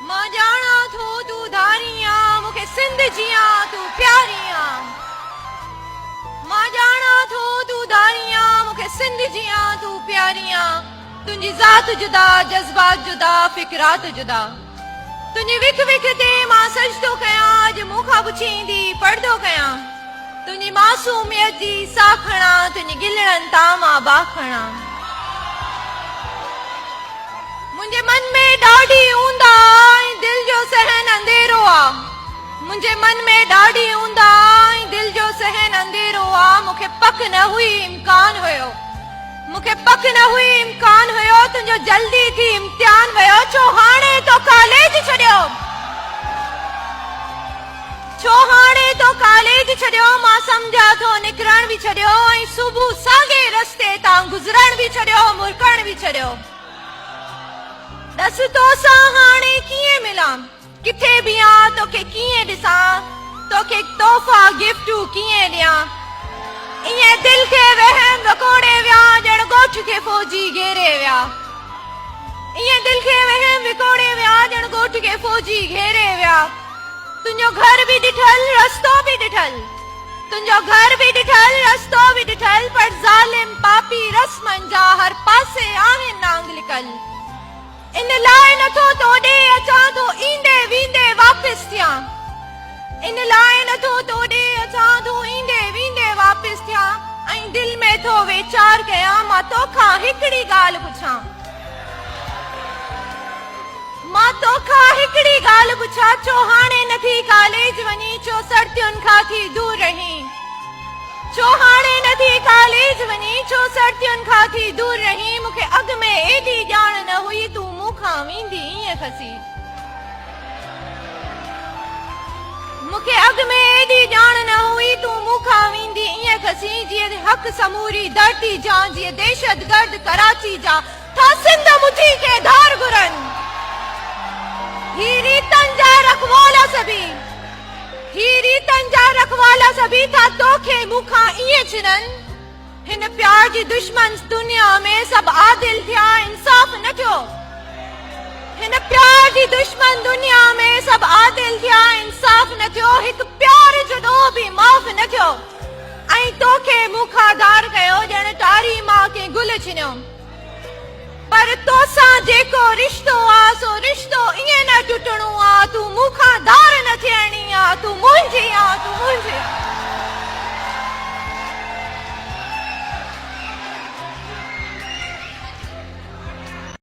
मां ॼाणा थो तूं धारी आं, मूंखे सिंध जियां तूं प्यारी आं। मां ॼाणा थो तूं धारी आं, मूंखे सिंध जियां तूं प्यारी आं। तुंहिंजी ज़ात जुदा, जज़्बात जुदा, फिक्रात जुदा। तुंहिंजी विख विख ते मां सजदो कयां, अॼु मूंखां पुछींदी पर्दो कयां। तुंहिंजी मासूमियत जी साह खणां, तुंहिंजी गिलड़नि तां मां बाह खणां। मुंहिंजे मन में ॾाढी ऊंदा ऐं दिल जो सहन अंधेरो आ। मुंहिंजे मन में ॾाढी ऊंदा ऐं दिल जो सहन अंधेरो आ। मूंखे पक न हुई इम्कान हुयो, मूंखे पक न हुई इम्कान हुयो, तुंहिंजो जल्दी थी इम्तिहान वियो। छो हाणे तो कॉलेज छॾियो, छो हाणे तो कॉलेज छॾियो। मां सम्झा थो निकिरण बि छॾियो ऐं सुबुह साॻे रस्ते तां गुज़रण बि छॾियो, मुरकण बि छॾियो। दस तोसां हाणे कीअं मिलां, किथे बीहां, तोखे कीअं ॾिसां, तोखे तोहफ़ा गिफ्टूं कीअं ॾियां। ईअं दिल खे वहम विकोड़े विया, ॼण ॻोठ खे फ़ौजी घेरे विया। ईअं दिल खे वहम विकोड़े विया, ॼण ॻोठ खे फ़ौजी घेरे विया। तुंहिंजो घर बि ॾिठल, रस्तो बि ॾिठल, तुंहिंजो घर बि ॾिठल, रस्तो बि ॾिठल, पर ज़ालिम पापी रस्मनि जा हर पासे आहिनि नांग लिकल। इन लाइ नथो तो ॾे अचां थो ईंदे वेंदे वापसि थियां। इन लाइ नथो तो ॾे अचां थो ईंदे वेंदे वापसि थियां। ऐं दिल में थो वीचार कयां, मां तोखां हिकिड़ी ॻाल्हि पुछां, मां तोखां हिकिड़ी ॻाल्हि पुछां। छो हाणे नथी कॉलेज वञी, छो सर्दियुनि खां थी दूर रही। छो हाणे नथी कॉलेज वञी, छो सर्दियुनि खां थी दूर रही। मूंखे अॻ में एॾी ॼाण न हुई, तूं मूंखां वेंदी ईअं खसी। मूंखे अॻ में एॾी ॼाण न हुई, तूं मूंखां वेंदी ईअं खसी। जीअं हक़ समूरी धरती जा, जीअं दहशत गर्द कराची जा, था सिंध मुठी खे धार घुरनि। ही रीतनि जा रखवाला सभी, ही रीतनि जा रखवाला सभी, था तोखे मूंखां ईअं छिननि। हिन प्यार जी दुश्मन दुनिया में सभु आदिल थिया, इंसाफ़ न थियो। हिन प्यार जी दुश्मन दुनिया में सभु आदिल थिया, इंसाफ़ न थियो। हिकु प्यार जुदो बि माफ़ न थियो। ऐं तोखे मूंखां धार कयो, ॼण टारी मां के गुल छिनियो। पर तोसां जेको रिश्तो आ, सो रिश्तो ईअं न टुटणो आ। तूं मूंखां धार न थियणी आ, तूं मुंहिंजी आ, तूं मुंहिंजी आ।